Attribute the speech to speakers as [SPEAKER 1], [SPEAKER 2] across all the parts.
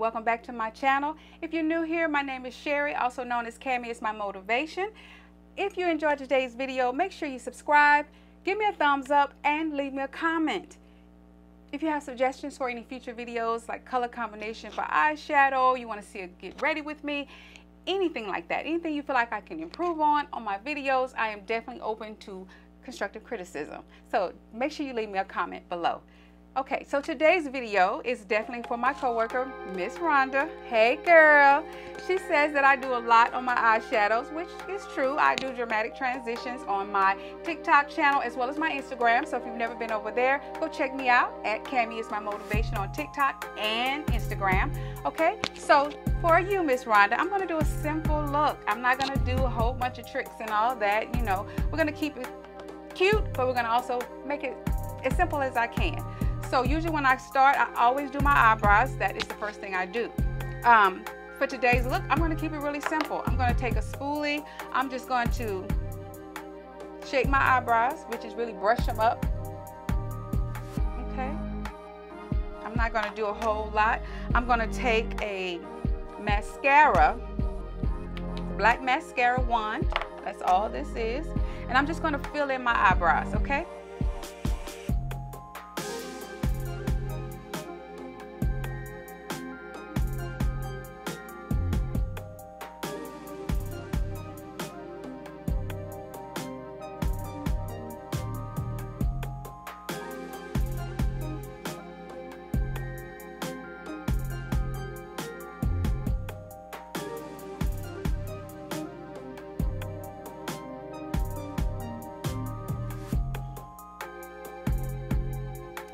[SPEAKER 1] welcome back to my channel. If you're new here, my name is Sherry, also known as Cammie is my motivation. If you enjoyed today's video, make sure you subscribe, give me a thumbs up, and leave me a comment. If you have suggestions for any future videos like color combination for eyeshadow, you want to see a get ready with me, anything like that, anything you feel like I can improve on my videos, I am definitely open to constructive criticism. So make sure you leave me a comment below. Okay, so today's video is definitely for my coworker, Miss Rhonda. Hey girl. She says that I do a lot on my eyeshadows, which is true. I do dramatic transitions on my TikTok channel as well as my Instagram. So if you've never been over there, go check me out at Cammie is my motivation on TikTok and Instagram. Okay, so for you, Miss Rhonda, I'm gonna do a simple look. I'm not gonna do a whole bunch of tricks and all that, you know. We're gonna keep it cute, but we're gonna also make it as simple as I can. So usually when I start, I always do my eyebrows. That is the first thing I do. For today's look, I'm going to keep it really simple. I'm going to take a spoolie. I'm just going to shape my eyebrows, which is really brush them up. Okay. I'm not going to do a whole lot. I'm going to take a mascara, black mascara wand. That's all this is. And I'm just going to fill in my eyebrows, okay?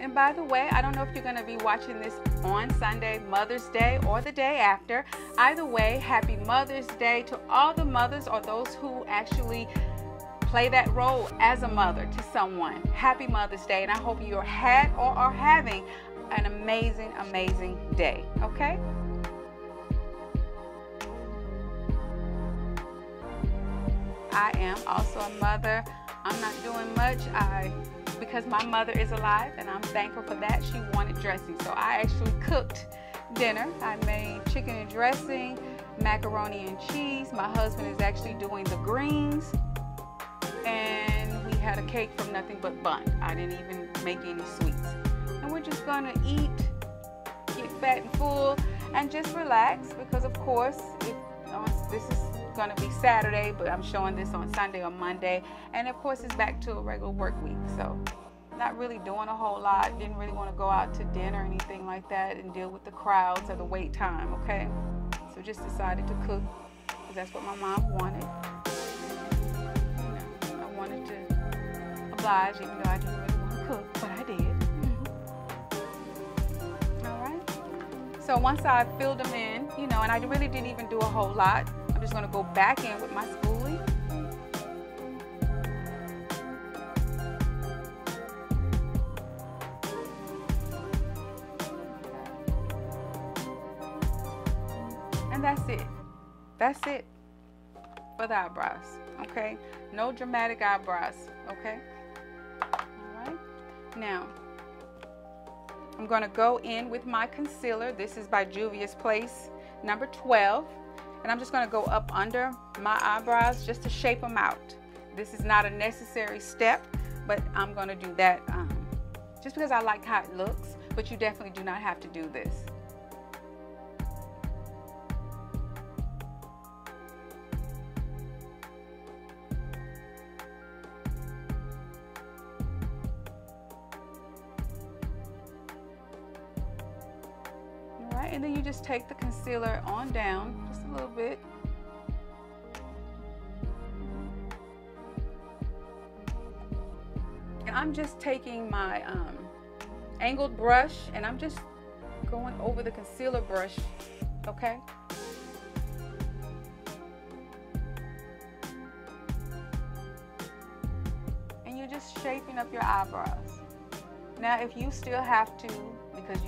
[SPEAKER 1] And by the way, I don't know if you're going to be watching this on Sunday, Mother's Day, or the day after. Either way, happy Mother's Day to all the mothers or those who actually play that role as a mother to someone. Happy Mother's Day, and I hope you had or are having an amazing, amazing day, okay? I am also a mother. I'm not doing much. Because my mother is alive and I'm thankful for that, she wanted dressing. So I actually cooked dinner. I made chicken and dressing, macaroni and cheese. My husband is actually doing the greens. And we had a cake from Nothing But Bun. I didn't even make any sweets. And we're just gonna eat, get fat and full, and just relax because of course, this is gonna be Saturday, but I'm showing this on Sunday or Monday, and of course it's back to a regular work week, so not really doing a whole lot. Didn't really want to go out to dinner or anything like that and deal with the crowds or the wait time, okay? So just decided to cook because that's what my mom wanted. You know, I wanted to oblige even though I didn't really want to cook, but I did. Alright, so once I filled them in, you know, and I really didn't even do a whole lot, I'm just going to go back in with my spoolie. And that's it. That's it for the eyebrows, okay? No dramatic eyebrows, okay? All right. Now, I'm going to go in with my concealer. This is by Juvia's Place, number 12. And I'm just going to go up under my eyebrows just to shape them out. This is not a necessary step, but I'm going to do that just because I like how it looks, but you definitely do not have to do this. And then you just take the concealer on down just a little bit. And I'm just taking my angled brush and I'm just going over the concealer brush, okay? And you're just shaping up your eyebrows. Now if you still have to, because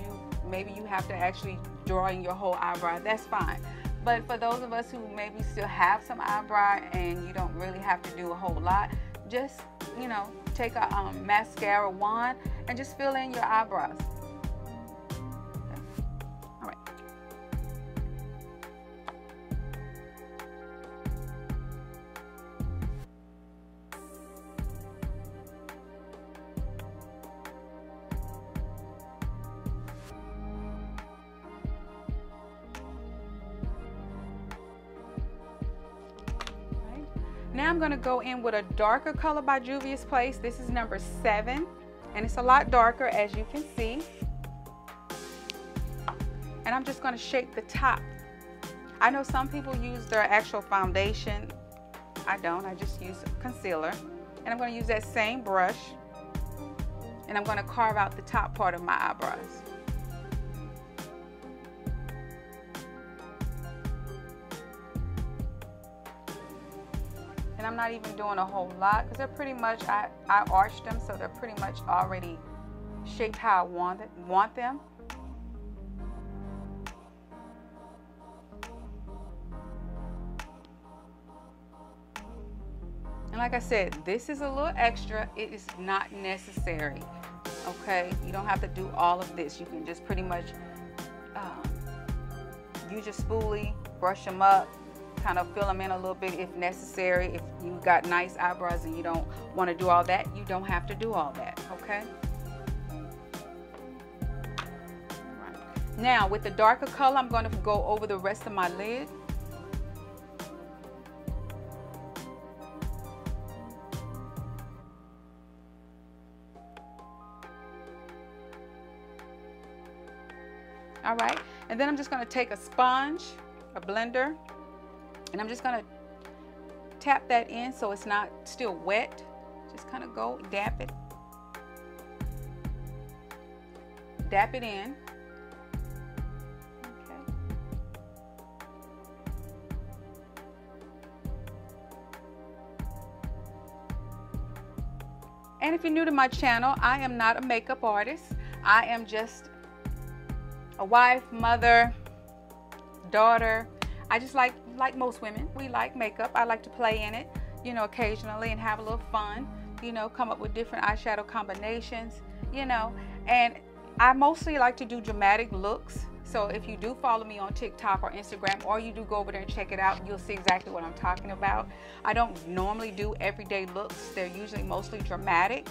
[SPEAKER 1] maybe you have to actually draw in your whole eyebrow, that's fine. But for those of us who maybe still have some eyebrow and you don't really have to do a whole lot, just, you know, take a mascara wand and just fill in your eyebrows. Okay. All right. Now I'm going to go in with a darker color by Juvia's Place. This is number 7, and it's a lot darker, as you can see. And I'm just going to shape the top. I know some people use their actual foundation. I don't. I just use concealer. And I'm going to use that same brush, and I'm going to carve out the top part of my eyebrows. And I'm not even doing a whole lot because they're pretty much, I arched them, so they're pretty much already shaped how I want them. And like I said, this is a little extra. It is not necessary, okay? You don't have to do all of this. You can just pretty much use your spoolie, brush them up, kind of fill them in a little bit if necessary. If you got nice eyebrows and you don't want to do all that, you don't have to do all that, okay? Right. Now, with the darker color, I'm going to go over the rest of my lid. All right, and then I'm just going to take a sponge, a blender, and I'm just going to tap that in so it's not still wet. Just kind of go dap it. Dap it in. Okay. And if you're new to my channel, I am not a makeup artist. I am just a wife, mother, daughter. I just like most women, we like makeup. I like to play in it, you know, occasionally and have a little fun, you know, come up with different eyeshadow combinations, you know, and I mostly like to do dramatic looks. So if you do follow me on TikTok or Instagram, or you do go over there and check it out, you'll see exactly what I'm talking about. I don't normally do everyday looks. They're usually mostly dramatic.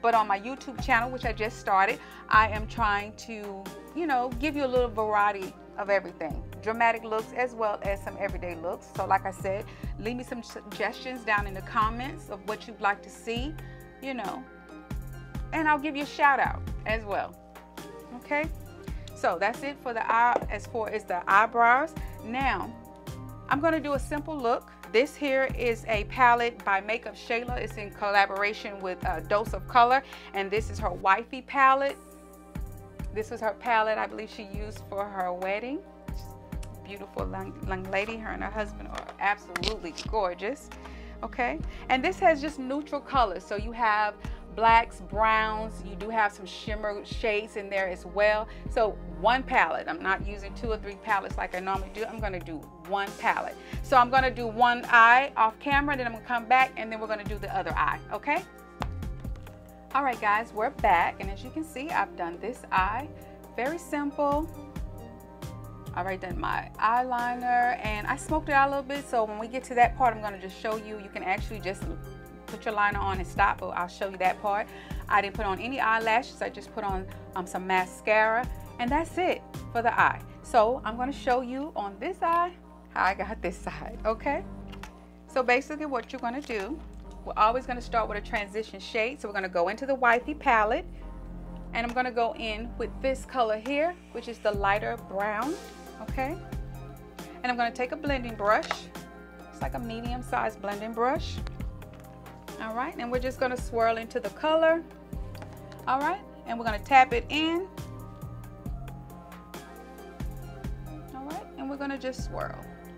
[SPEAKER 1] But on my YouTube channel, which I just started, I am trying to, you know, give you a little variety of everything. Dramatic looks as well as some everyday looks. So like I said, leave me some suggestions down in the comments of what you'd like to see, you know, and I'll give you a shout out as well. Okay, so that's it for the eye, as far as the eyebrows. Now, I'm going to do a simple look. This here is a palette by Makeup Shayla. It's in collaboration with Dose of Color, and this is her wifey palette. This was her palette I believe she used for her wedding. Beautiful young lady. Her and her husband are absolutely gorgeous. Okay, and this has just neutral colors. So you have blacks, browns, you do have some shimmer shades in there as well. So one palette. I'm not using 2 or 3 palettes like I normally do. I'm going to do one palette. So I'm going to do one eye off camera, then I'm going to come back, and then we're going to do the other eye. Okay? All right, guys, we're back, and as you can see, I've done this eye. Very simple. I've already done my eyeliner, and I smoked it out a little bit, so when we get to that part, I'm going to just show you. You can actually just put your liner on and stop, but I'll show you that part. I didn't put on any eyelashes. I just put on some mascara, and that's it for the eye. So I'm going to show you on this eye how I got this side. Okay, so basically what you're going to do, we're always going to start with a transition shade. So we're going to go into the wifey palette, and I'm going to go in with this color here, which is the lighter brown. Okay, and I'm going to take a blending brush. It's like a medium-sized blending brush. All right, and we're just going to swirl into the color. All right, and we're going to tap it in. All right, and we're going to just swirl.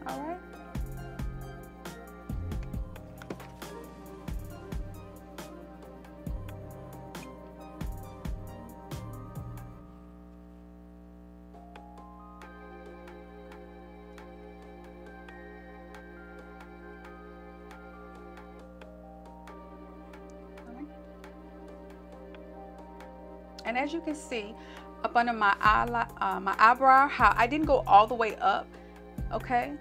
[SPEAKER 1] All right. And as you can see, up under my eyebrow, how I didn't go all the way up, okay?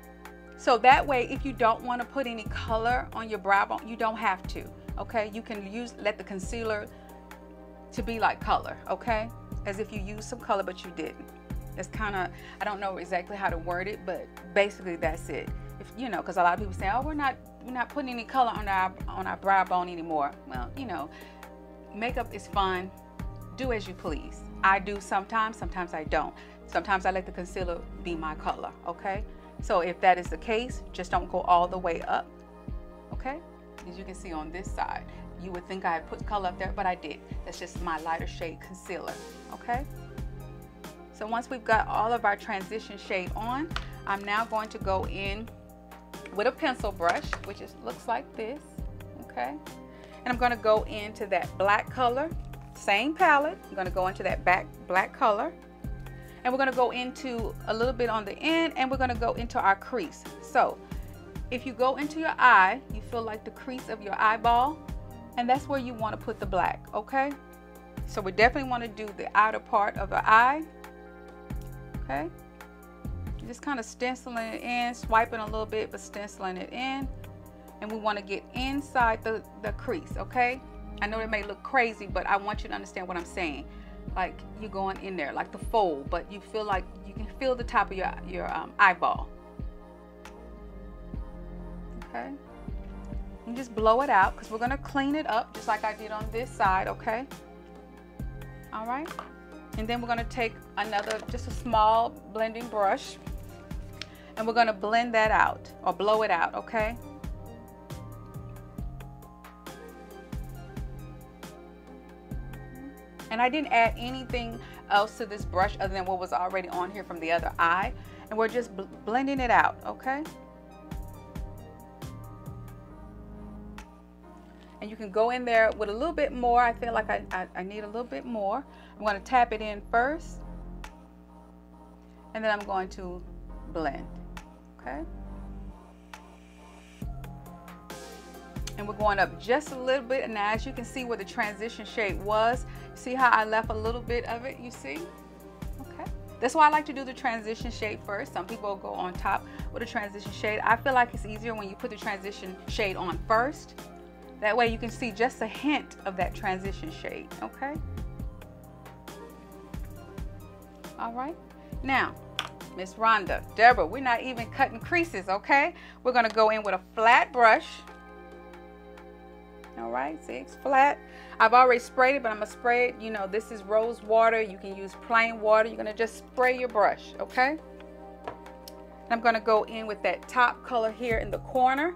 [SPEAKER 1] So that way, if you don't want to put any color on your brow bone, you don't have to, okay? You can let the concealer to be like color, okay? As if you used some color, but you didn't. It's kind of, I don't know exactly how to word it, but basically that's it. if you know, because a lot of people say, oh, we're not putting any color on our brow bone anymore. Well, you know, makeup is fun. Do as you please. I do sometimes I don't. Sometimes I let the concealer be my color, okay? So if that is the case, just don't go all the way up, okay? As you can see on this side, you would think I had put color up there, but I did. That's just my lighter shade concealer, okay? So once we've got all of our transition shade on, I'm now going to go in with a pencil brush, which looks like this, okay? And I'm gonna go into that black color, same palette. I'm gonna go into that black color. And we're gonna go into a little bit on the end, and we're gonna go into our crease. So if you go into your eye, you feel like the crease of your eyeball, and that's where you wanna put the black, okay? So we definitely wanna do the outer part of the eye, okay? Just kind of stenciling it in, swiping a little bit, but stenciling it in. And we want to get inside the crease, okay? I know it may look crazy, but I want you to understand what I'm saying. Like you're going in there, like the fold, but you feel like you can feel the top of your eyeball. Okay? And just blow it out, because we're going to clean it up just like I did on this side, okay? All right? And then we're going to take just a small blending brush, and we're going to blend that out, or blow it out, okay? And I didn't add anything else to this brush other than what was already on here from the other eye. And we're just blending it out, okay? And you can go in there with a little bit more. I feel like I need a little bit more. I'm going to tap it in first. And then I'm going to blend, okay? And we're going up just a little bit. And now as you can see where the transition shade was, see how I left a little bit of it, you see? Okay. That's why I like to do the transition shade first. Some people go on top with a transition shade. I feel like it's easier when you put the transition shade on first. That way you can see just a hint of that transition shade, okay? All right. Now, Miss Rhonda, Deborah, we're not even cutting creases, okay? We're gonna go in with a flat brush. All right, see, it's flat. I've already sprayed it, but I'm gonna spray it. You know, this is rose water. You can use plain water. You're gonna just spray your brush, okay? And I'm gonna go in with that top color here in the corner.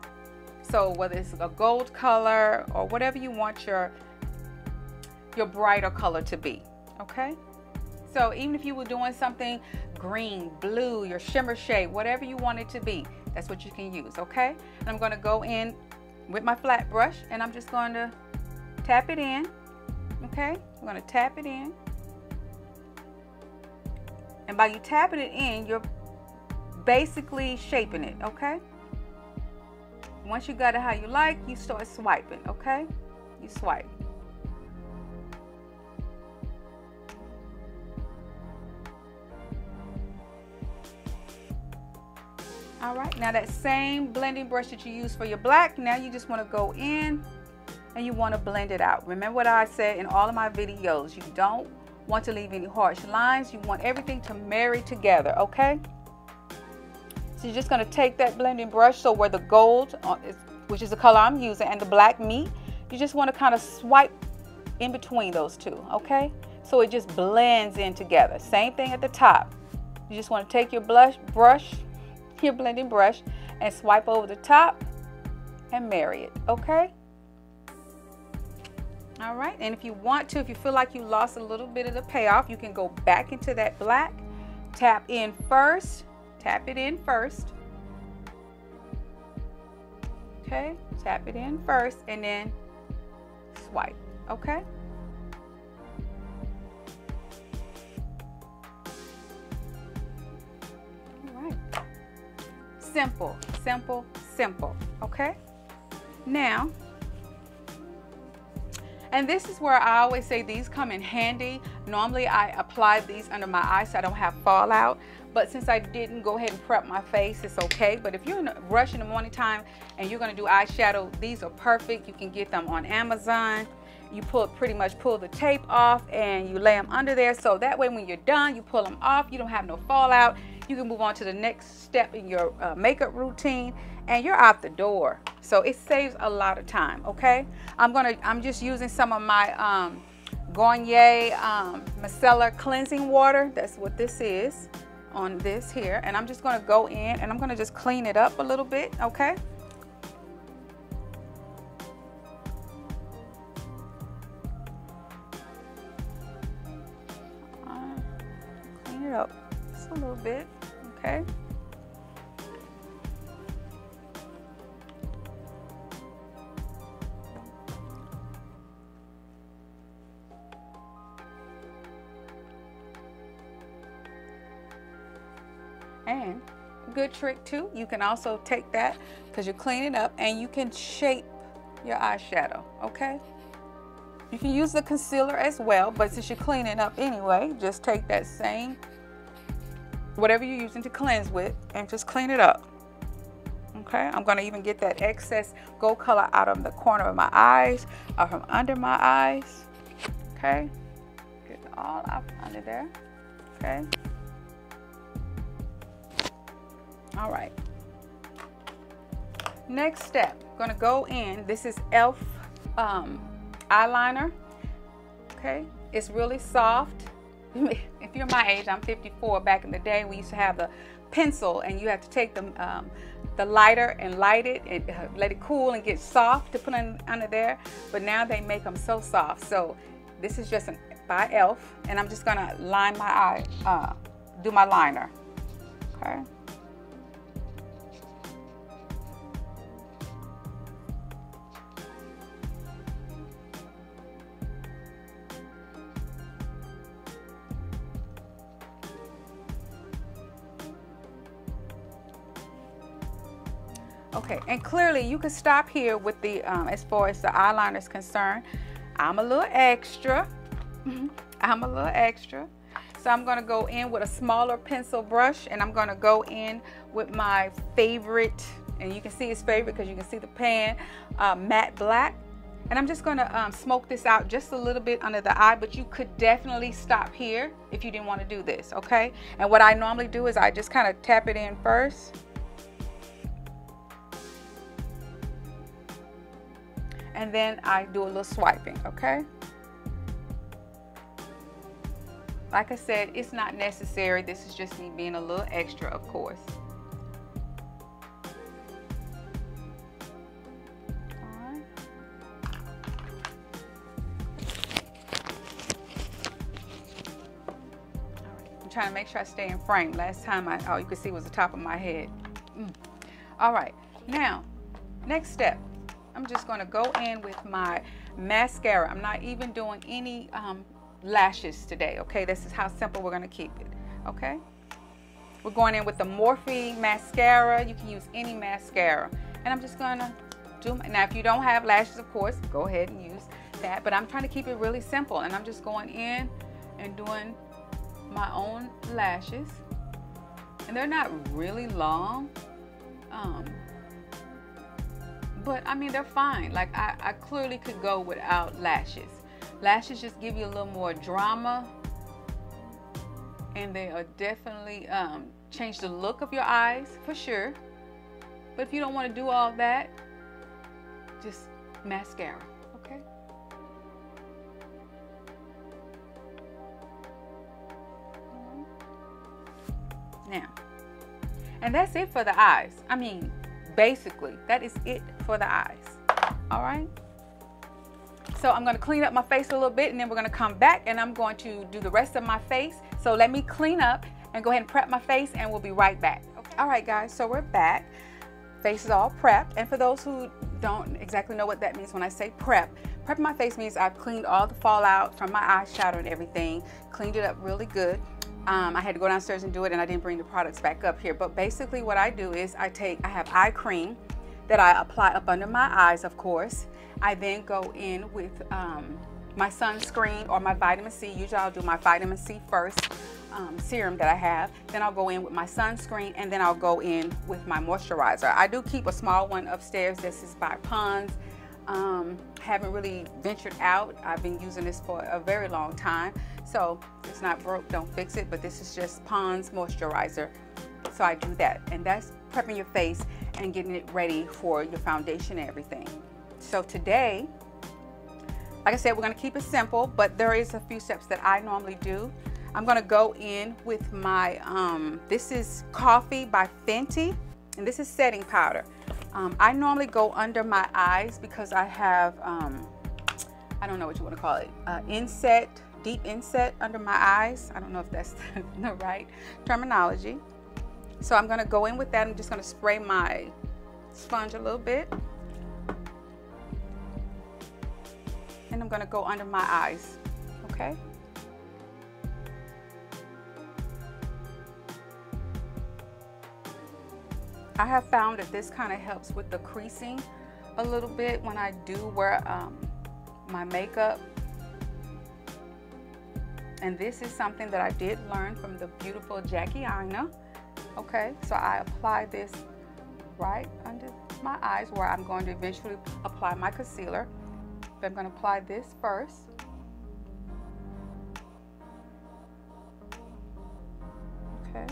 [SPEAKER 1] So whether it's a gold color or whatever you want your brighter color to be, okay? So even if you were doing something green, blue, your shimmer shade, whatever you want it to be, that's what you can use, okay? And I'm gonna go in with my flat brush, and I'm just going to tap it in, okay? I'm going to tap it in. And by you tapping it in, you're basically shaping it, okay? Once you got it how you like, you start swiping, okay? You swipe. All right, now that same blending brush that you use for your black, now you just want to go in and you want to blend it out. Remember what I said in all of my videos, you don't want to leave any harsh lines. You want everything to marry together, okay? So you're just going to take that blending brush, so where the gold, which is the color I'm using, and the black meet, you just want to kind of swipe in between those two, okay? So it just blends in together. Same thing at the top. You just want to take your your blending brush, and swipe over the top and marry it, okay? All right, and if you want to, if you feel like you lost a little bit of the payoff, you can go back into that black, tap it in first, okay? Tap it in first and then swipe, okay? All right. Simple, simple, simple, okay? Now, and this is where I always say these come in handy. Normally I apply these under my eyes so I don't have fallout, but since I didn't go ahead and prep my face, it's okay. But if you're in a rush in the morning time and you're gonna do eyeshadow, these are perfect. You can get them on Amazon. You pretty much pull the tape off and you lay them under there, so that way when you're done, you pull them off, you don't have no fallout. You can move on to the next step in your makeup routine, and you're out the door. So it saves a lot of time. Okay, I'm just using some of my Garnier Micellar cleansing water. That's what this is on this here, and I'm just going to go in and I'm going to just clean it up a little bit. Okay. Clean it up just a little bit. Okay. And good trick too, you can also take that, because you're cleaning up, and you can shape your eyeshadow. Okay, you can use the concealer as well, but since you're cleaning up anyway, just take that same, whatever you're using to cleanse with, and just clean it up. Okay, I'm going to even get that excess gold color out of the corner of my eyes, or from under my eyes. Okay, get it all out under there. Okay. All right, next step, I'm gonna go in, this is e.l.f. eyeliner. Okay, it's really soft. If you're my age, I'm 54. Back in the day, we used to have the pencil, and you have to take the lighter and light it and let it cool and get soft to put under there. But now they make them so soft. So this is just by e.l.f. and I'm just gonna line my eye, do my liner. Okay. Okay, and clearly you can stop here with the, as far as the eyeliner is concerned. I'm a little extra. I'm a little extra. So I'm gonna go in with a smaller pencil brush, and I'm gonna go in with my favorite, and you can see it's favorite because you can see the pan, matte black. And I'm just gonna smoke this out just a little bit under the eye, but you could definitely stop here if you didn't want to do this, okay? And what I normally do is I just kind of tap it in first. And then I do a little swiping, okay? Like I said, it's not necessary. This is just me being a little extra, of course. I'm trying to make sure I stay in frame. Last time all you could see was the top of my head. All right, now, next step. I'm just going to go in with my mascara. I'm not even doing any lashes today, okay? This is how simple we're going to keep it, okay? We're going in with the Morphe mascara. You can use any mascara. And I'm just going to do, now if you don't have lashes, of course, go ahead and use that. But I'm trying to keep it really simple. And I'm just going in and doing my own lashes. And they're not really long. But I mean, they're fine. Like I clearly could go without lashes. Lashes just give you a little more drama, and they are definitely change the look of your eyes for sure. But if you don't want to do all that, just mascara, okay? Now, and that's it for the eyes. I mean, basically, that is it for the eyes. All right. So I'm going to clean up my face a little bit, and then we're going to come back and I'm going to do the rest of my face. So let me clean up and go ahead and prep my face, and we'll be right back. Okay. All right, guys, so we're back. Face is all prepped. And for those who don't exactly know what that means when I say prep, prepping my face means I've cleaned all the fallout from my eyeshadow and everything, cleaned it up really good. I had to go downstairs and do it, and I didn't bring the products back up here. But basically what I do is I have eye cream that I apply up under my eyes, of course. I then go in with my sunscreen or my vitamin C. Usually I'll do my vitamin C first, serum that I have. Then I'll go in with my sunscreen, and then I'll go in with my moisturizer. I do keep a small one upstairs. This is by Pond's. Haven't really ventured out. I've been using this for a very long time. So if it's not broke, don't fix it. But this is just Pond's moisturizer. So I do that, and that's prepping your face and getting it ready for your foundation and everything. So today, like I said, we're going to keep it simple, but there is a few steps that I normally do. I'm going to go in with my, this is Coffee by Fenty, and this is setting powder. I normally go under my eyes because I have, I don't know what you want to call it, inset, deep inset under my eyes. I don't know if that's the right terminology. So I'm going to go in with that. I'm just going to spray my sponge a little bit. And I'm going to go under my eyes, okay? I have found that this kind of helps with the creasing a little bit when I do wear my makeup. And this is something that I did learn from the beautiful Jackie Aina. Okay, so I apply this right under my eyes where I'm going to eventually apply my concealer. But I'm going to apply this first. Okay.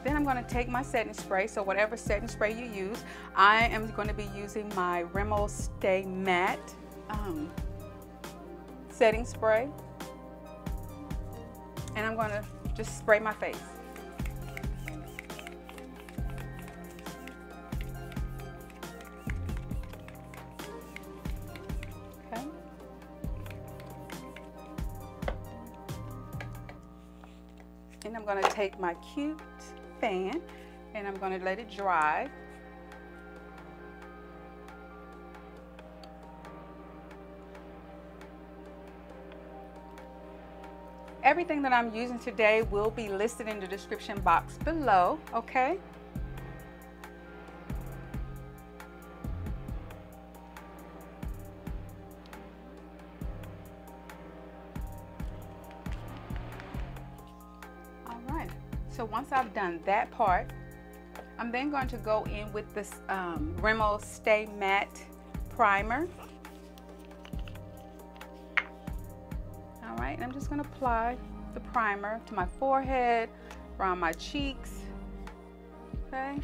[SPEAKER 1] Then I'm going to take my setting spray. So whatever setting spray you use, I am going to be using my Rimmel Stay Matte setting spray. And I'm going to just spray my face. Okay. And I'm going to take my cute fan and I'm going to let it dry. Everything that I'm using today will be listed in the description box below, okay? All right, so once I've done that part, I'm then going to go in with this Rimmel Stay Matte Primer. And I'm just going to apply the primer to my forehead, around my cheeks, okay?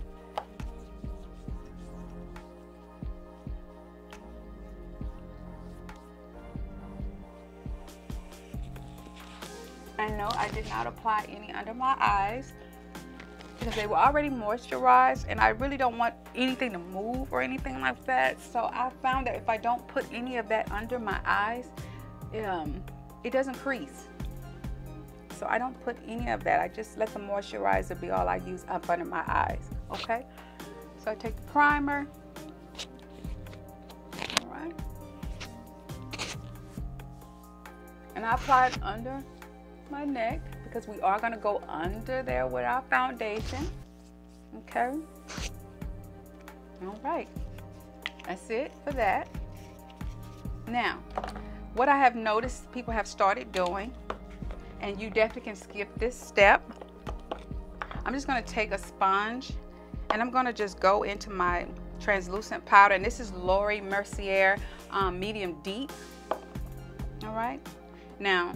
[SPEAKER 1] I know I did not apply any under my eyes because they were already moisturized and I really don't want anything to move or anything like that. So I found that if I don't put any of that under my eyes, it doesn't crease. So I don't put any of that. I just let the moisturizer be all I use up under my eyes, okay? So I take the primer, all right? And I apply it under my neck because we are gonna go under there with our foundation, okay? All right, that's it for that. Now, what I have noticed people have started doing, and you definitely can skip this step. I'm just going to take a sponge and I'm going to just go into my translucent powder, and this is Laura Mercier medium deep. All right, now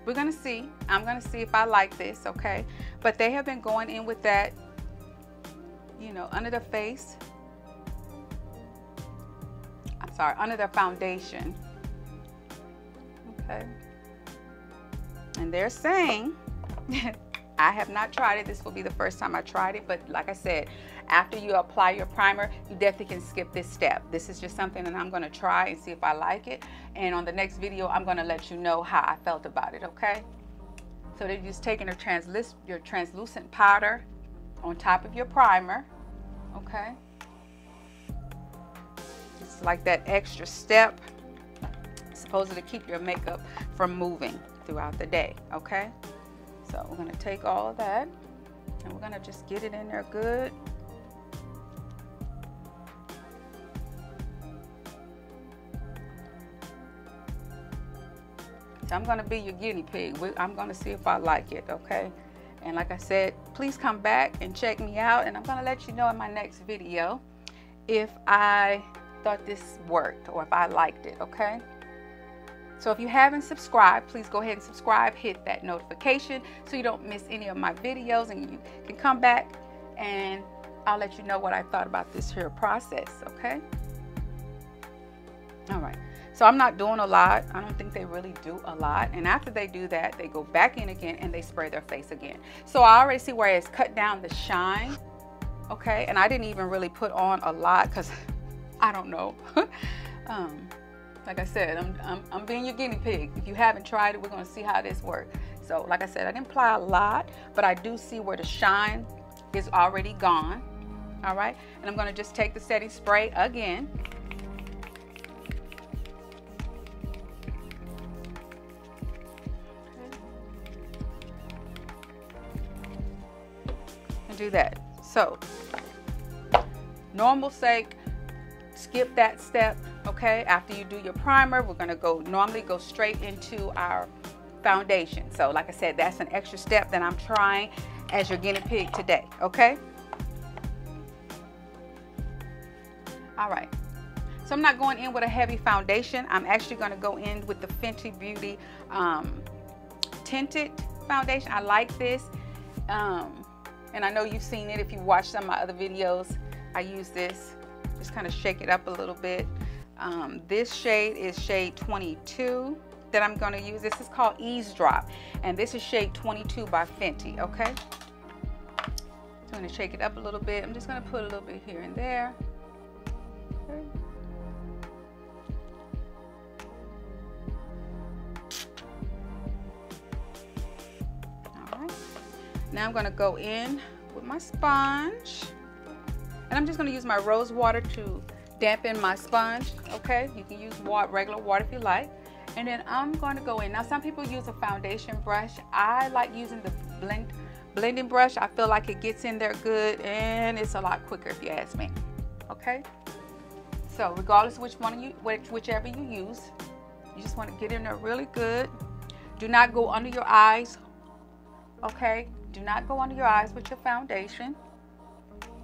[SPEAKER 1] we're going to see, I'm going to see if I like this, okay? But they have been going in with that, you know, under the face, I'm sorry, under the foundation. Okay. And they're saying, I have not tried it. This will be the first time I tried it. But like I said, after you apply your primer, you definitely can skip this step. This is just something that I'm going to try and see if I like it. And on the next video, I'm going to let you know how I felt about it, okay? So they're just taking your translucent powder on top of your primer, okay? It's like that extra step. Supposed to keep your makeup from moving throughout the day, okay? So we're going to take all of that and we're going to just get it in there good. So I'm going to be your guinea pig. I'm going to see if I like it, okay? And like I said, please come back and check me out, and I'm going to let you know in my next video if I thought this worked or if I liked it, okay? So if you haven't subscribed, please go ahead and subscribe, hit that notification so you don't miss any of my videos, and you can come back and I'll let you know what I thought about this here process, okay? All right, so I'm not doing a lot. I don't think they really do a lot. And after they do that, they go back in again and they spray their face again. So I already see where it's cut down the shine, okay? And I didn't even really put on a lot because I don't know. Like I said, I'm being your guinea pig. If you haven't tried it, we're gonna see how this works. So like I said, I didn't apply a lot, but I do see where the shine is already gone. All right, and I'm gonna just take the setting spray again. And do that. So, normal sake, skip that step. Okay, after you do your primer, we're gonna normally go straight into our foundation. So like I said, that's an extra step that I'm trying as your guinea pig today, okay? All right, so I'm not going in with a heavy foundation. I'm actually gonna go in with the Fenty Beauty tinted foundation. I like this, and I know you've seen it if you watched some of my other videos. I use this, just kind of shake it up a little bit. This shade is shade 22 that I'm going to use. This is called Eavesdrop, and this is shade 22 by Fenty, okay? So I'm going to shake it up a little bit. I'm just going to put a little bit here and there. Okay. All right. Now I'm going to go in with my sponge, and I'm just going to use my rose water to dampen my sponge, okay? You can use regular water if you like. And then I'm going to go in. Now, some people use a foundation brush. I like using the blending brush. I feel like it gets in there good, and it's a lot quicker if you ask me, okay? So regardless of whichever you use, you just want to get in there really good. Do not go under your eyes, okay? Do not go under your eyes with your foundation,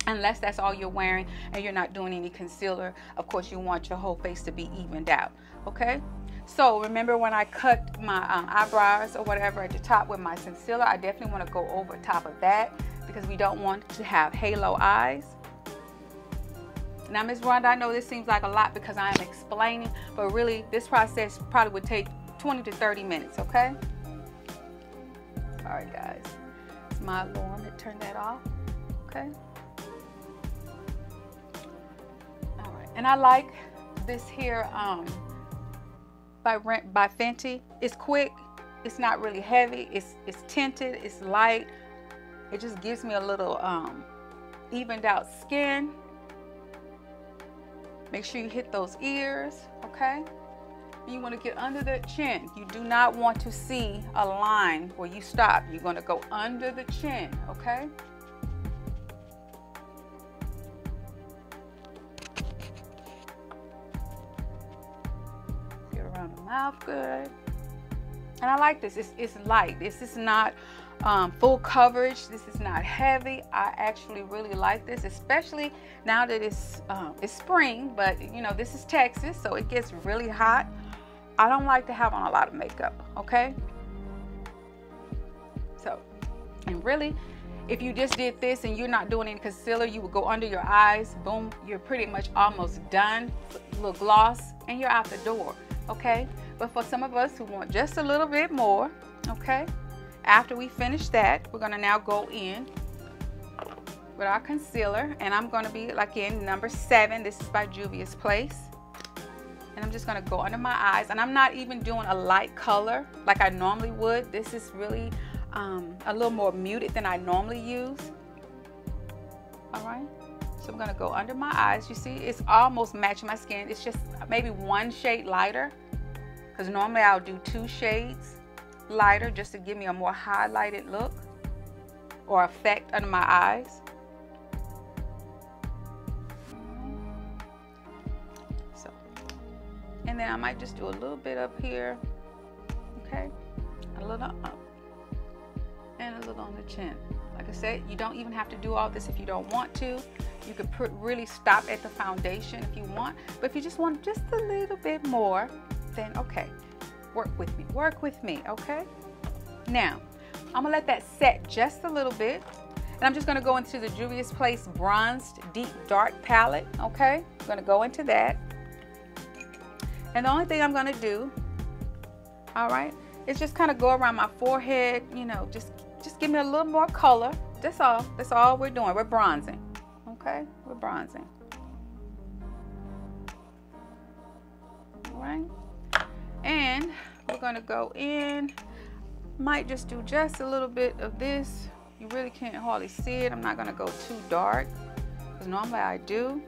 [SPEAKER 1] unless that's all you're wearing and you're not doing any concealer. Of course, you want your whole face to be evened out, okay? So remember when I cut my eyebrows or whatever at the top with my concealer, I definitely want to go over top of that because we don't want to have halo eyes. Now, Ms. Rhonda, I know this seems like a lot because I am explaining, but really this process probably would take 20 to 30 minutes, okay? All right, guys. It's my alarm to turn that off, okay? All right, and I like this here by Fenty. It's quick, it's not really heavy, it's tinted, it's light. It just gives me a little evened out skin. Make sure you hit those ears, okay? You want to get under the chin. You do not want to see a line where you stop. You're going to go under the chin, okay? Get around the mouth good. And I like this. It's light. This is not full coverage. This is not heavy. I actually really like this, especially now that it's spring, but you know, this is Texas, so it gets really hot. I don't like to have on a lot of makeup, okay? So, and really, if you just did this and you're not doing any concealer, you would go under your eyes, boom, you're pretty much almost done. A little gloss, and you're out the door, okay? But for some of us who want just a little bit more, okay? After we finish that, we're gonna now go in with our concealer, and I'm gonna be like in number 7. This is by Juvia's Place. And I'm just gonna go under my eyes, and I'm not even doing a light color like I normally would. This is really a little more muted than I normally use. All right, so I'm gonna go under my eyes. You see, it's almost matching my skin. It's just maybe 1 shade lighter, because normally I'll do 2 shades lighter just to give me a more highlighted look or effect under my eyes. So, and then I might just do a little bit up here, okay, a little up and a little on the chin. Like I said, you don't even have to do all this if you don't want to. You could really stop at the foundation if you want, but if you just want just a little bit more, then okay. work with me, okay? Now, I'm gonna let that set just a little bit. And I'm just gonna go into the Juvia's Place Bronzed Deep Dark palette, okay? I'm gonna go into that. And the only thing I'm gonna do, all right, is just kind of go around my forehead, you know, just give me a little more color. That's all we're doing. We're bronzing, okay? We're bronzing. All right. And we're gonna go in, might just do just a little bit of this. You really can't hardly see it. I'm not gonna go too dark, because normally I do.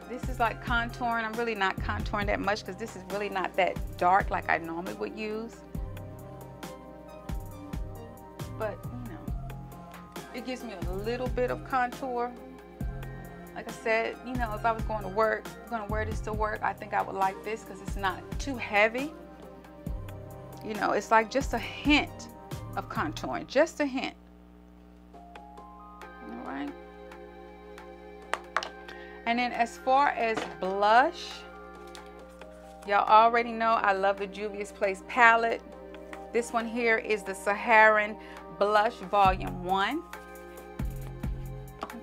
[SPEAKER 1] This is like contouring. I'm really not contouring that much because this is really not that dark like I normally would use. But, you know, it gives me a little bit of contour. Like I said, you know, if I was going to work, going to wear this to work, I think I would like this because it's not too heavy. You know, it's like just a hint of contouring, just a hint. All right. And then as far as blush, y'all already know I love the Juvia's Place palette. This one here is the Saharan Blush Volume 1.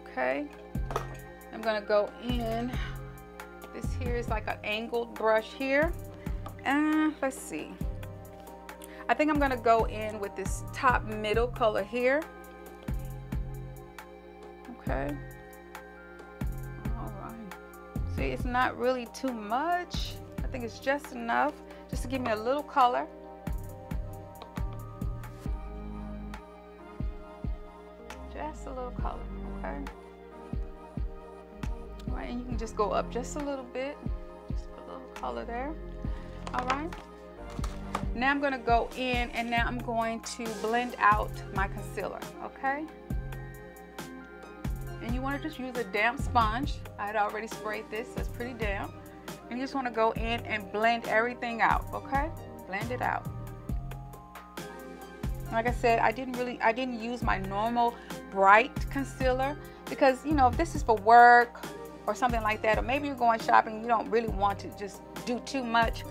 [SPEAKER 1] Okay. I'm gonna go in. This here is like an angled brush here. And let's see. I think I'm gonna go in with this top middle color here. Okay. See, it's not really too much. I think it's just enough just to give me a little color. Just a little color, okay? All right, and you can just go up just a little bit. Just a little color there. All right. Now I'm gonna go in and now I'm going to blend out my concealer, okay? And you want to just use a damp sponge. I had already sprayed this, so it's pretty damp. And you just want to go in and blend everything out, okay? Blend it out. Like I said, I didn't use my normal bright concealer because, you know, if this is for work or something like that, or maybe you're going shopping, you don't really want to just do too much,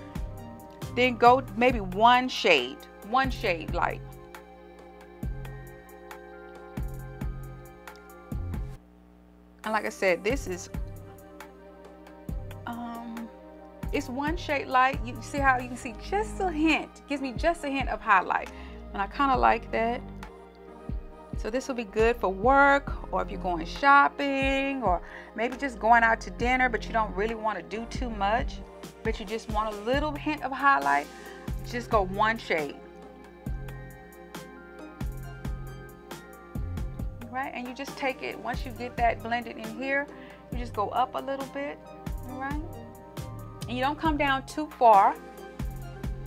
[SPEAKER 1] then go maybe one shade light. And like I said, this is, it's one shade light. You see how you can see just a hint, gives me just a hint of highlight. And I kind of like that. So this will be good for work, or if you're going shopping, or maybe just going out to dinner, but you don't really want to do too much, but you just want a little hint of highlight, just go one shade. Right, and you just take it, once you get that blended in here, you just go up a little bit, all right? And you don't come down too far,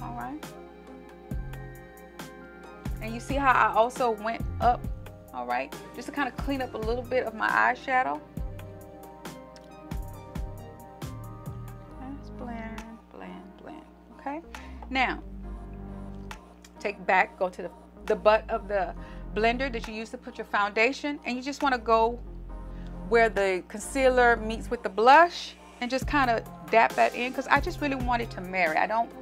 [SPEAKER 1] all right? And you see how I also went up, all right? Just to kind of clean up a little bit of my eyeshadow. Just blend, blend, blend, okay? Now, go to the butt of the blender that you use to put your foundation, and you just want to go where the concealer meets with the blush and just kind of dab that in, because I just really want it to marry. I don't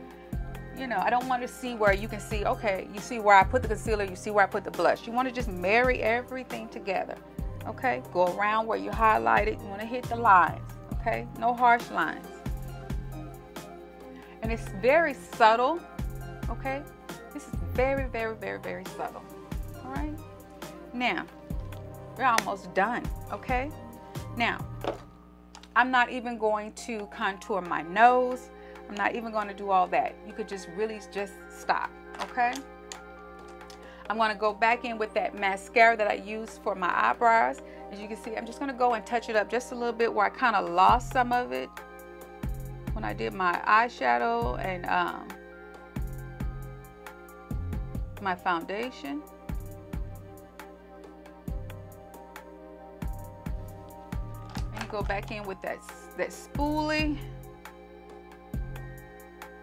[SPEAKER 1] want to see where you can see, okay, you see where I put the concealer, you see where I put the blush. You want to just marry everything together, okay? Go around where you highlighted. You want to hit the lines, okay? No harsh lines. And it's very subtle, okay? This is very, very, very, very subtle. All right, now we're almost done, okay? Now, I'm not even going to contour my nose. I'm not even going to do all that. You could just really just stop, okay? I'm going to go back in with that mascara that I used for my eyebrows. As you can see, I'm just going to go and touch it up just a little bit where I kind of lost some of it when I did my eyeshadow and my foundation. Go back in with that spoolie.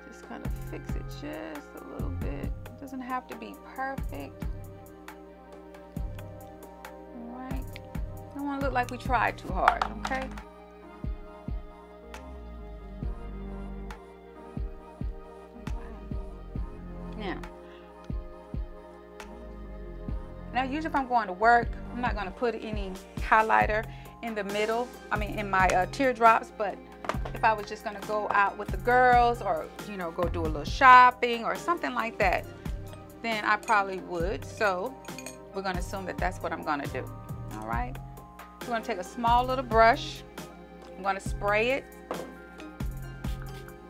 [SPEAKER 1] Just kind of fix it just a little bit. It doesn't have to be perfect. All right. Don't want to look like we tried too hard, okay? Now usually if I'm going to work, I'm not going to put any highlighter in the middle, I mean in my teardrops, but if I was just going to go out with the girls, or you know, go do a little shopping or something like that, then I probably would. So we're going to assume that that's what I'm going to do. All right, we're going to take a small little brush. I'm going to spray it.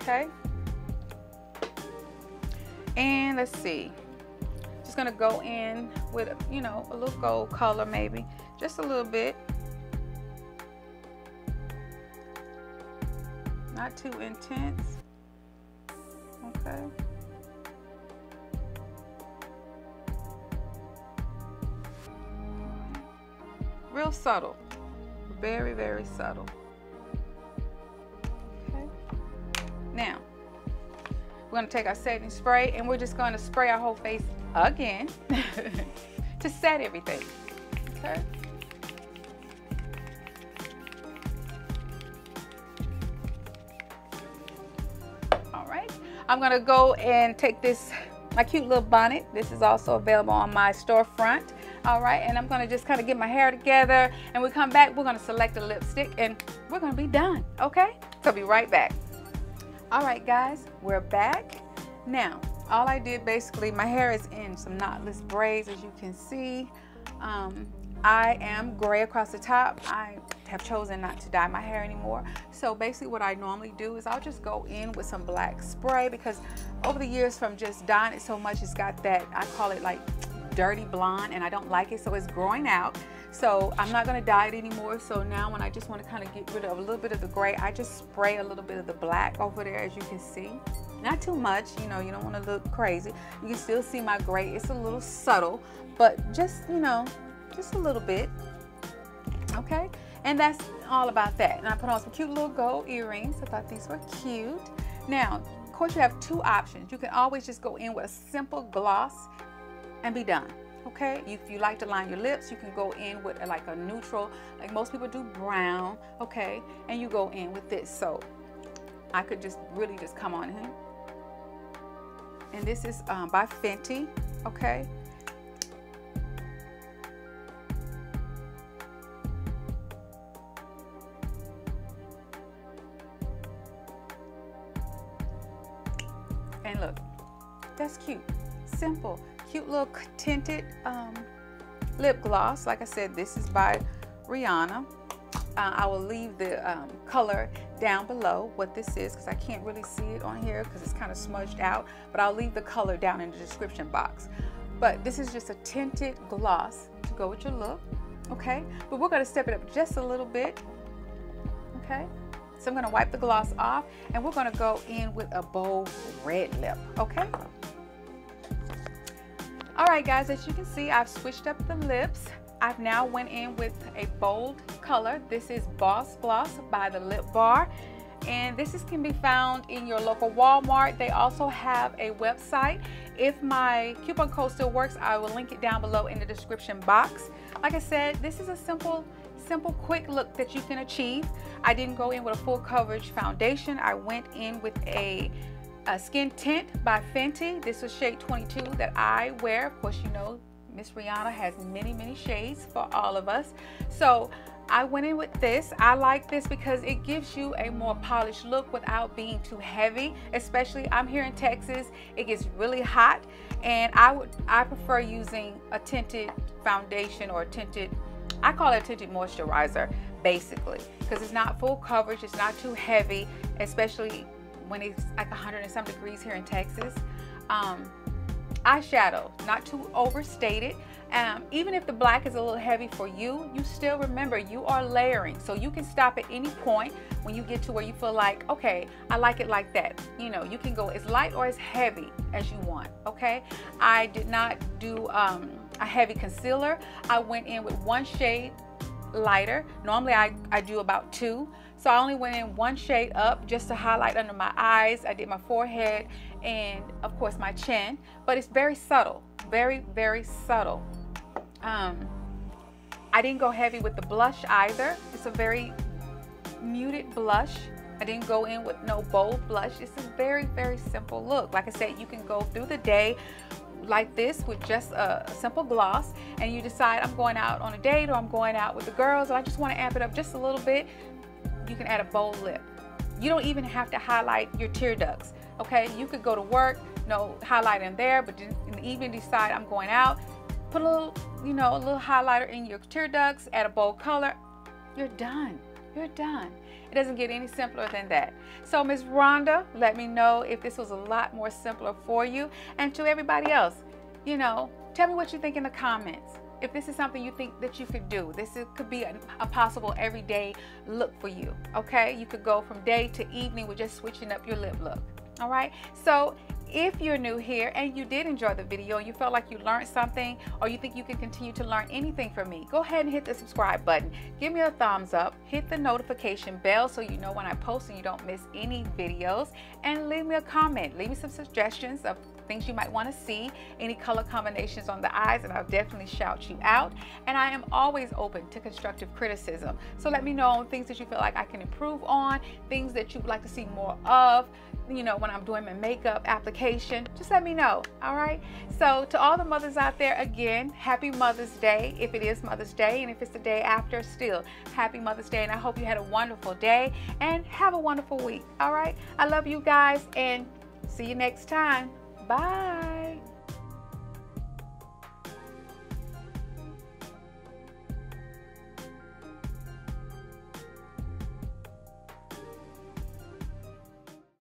[SPEAKER 1] Okay, and let's see, just going to go in with, you know, a little gold color, maybe just a little bit, not too intense. Okay, real subtle, very, very subtle. Okay, now we're going to take our setting spray and we're just going to spray our whole face again to set everything. Okay, all right, I'm going to go and take this, my cute little bonnet. This is also available on my storefront. All right, and I'm going to just kind of get my hair together, and we come back, we're going to select a lipstick and we're going to be done. Okay, so I'll be right back. All right guys, we're back. Now all I did, basically, my hair is in some knotless braids, as you can see. I am gray across the top. I have chosen not to dye my hair anymore. So basically what I normally do is I'll just go in with some black spray, because over the years from just dyeing it so much, it's got that, I call it like dirty blonde, and I don't like it, so it's growing out. So I'm not going to dye it anymore. So now when I just want to kind of get rid of a little bit of the gray, I just spray a little bit of the black over there, as you can see. Not too much, you know, you don't want to look crazy. You can still see my gray. It's a little subtle, but just, you know, just a little bit. Okay, and that's all about that. And I put on some cute little gold earrings. I thought these were cute. Now, of course, you have two options. You can always just go in with a simple gloss and be done. Okay, if you like to line your lips, you can go in with like a neutral, like most people do, brown. Okay, and you go in with this. So I could just really just come on in. And this is by Fenty. Okay, and look, that's cute, simple, cute little tinted lip gloss. Like I said, this is by Rihanna. I will leave the color down below, what this is, because I can't really see it on here because it's kind of smudged out, but I'll leave the color down in the description box. But this is just a tinted gloss to go with your look. Okay, but we're going to step it up just a little bit. Okay, so I'm going to wipe the gloss off, and we're going to go in with a bold red lip. Okay, all right guys, as you can see, I've switched up the lips. I've now went in with a bold color. This is Boss Gloss by the Lip Bar, and this can be found in your local Walmart. They also have a website. If my coupon code still works, I will link it down below in the description box. Like I said, this is a simple, quick look that you can achieve. I didn't go in with a full coverage foundation. I went in with a skin tint by Fenty. This was shade 22 that I wear. Of course, you know, Miss Rihanna has many, many shades for all of us. So I went in with this. I like this because it gives you a more polished look without being too heavy. Especially, I'm here in Texas, it gets really hot, and I prefer using a tinted foundation, or a tinted, I call it a tinted moisturizer, basically, because it's not full coverage, it's not too heavy, especially when it's like 100 and some degrees here in Texas. Eyeshadow, not too overstated. Even if the black is a little heavy for you, you still remember you are layering, so you can stop at any point when you get to where you feel like, okay, I like it like that. You know, you can go as light or as heavy as you want. Okay, I did not do a heavy concealer. I went in with one shade lighter. Normally I do about two, so I only went in one shade up just to highlight under my eyes. I did my forehead and of course my chin, but it's very subtle, very, very subtle. I didn't go heavy with the blush either. It's a very muted blush. I didn't go in with no bold blush. It's a very, very simple look. Like I said, you can go through the day like this with just a simple gloss, and you decide I'm going out on a date or I'm going out with the girls and I just want to amp it up just a little bit, you can add a bold lip. You don't even have to highlight your tear ducts, okay? You could go to work, no highlight in there, but in the evening decide I'm going out, put a little, you know, a little highlighter in your tear ducts, add a bold color, you're done. You're done. It doesn't get any simpler than that. So Ms. Rhonda, let me know if this was a lot more simpler for you. And to everybody else, you know, tell me what you think in the comments. If this is something you think that you could do, could be a possible everyday look for you, okay? You could go from day to evening with just switching up your lip look, all right? So if you're new here and you did enjoy the video and you felt like you learned something, or you think you can continue to learn anything from me, go ahead and hit the subscribe button. Give me a thumbs up, hit the notification bell so you know when I post and you don't miss any videos, and leave me a comment. Leave me some suggestions of things you might want to see, any color combinations on the eyes, and I'll definitely shout you out. And I am always open to constructive criticism. So let me know things that you feel like I can improve on, things that you would like to see more of, you know, when I'm doing my makeup application. Just let me know, all right? So to all the mothers out there, again, happy Mother's Day, if it is Mother's Day, and if it's the day after, still happy Mother's Day, and I hope you had a wonderful day and have a wonderful week, all right? I love you guys, and see you next time. Bye.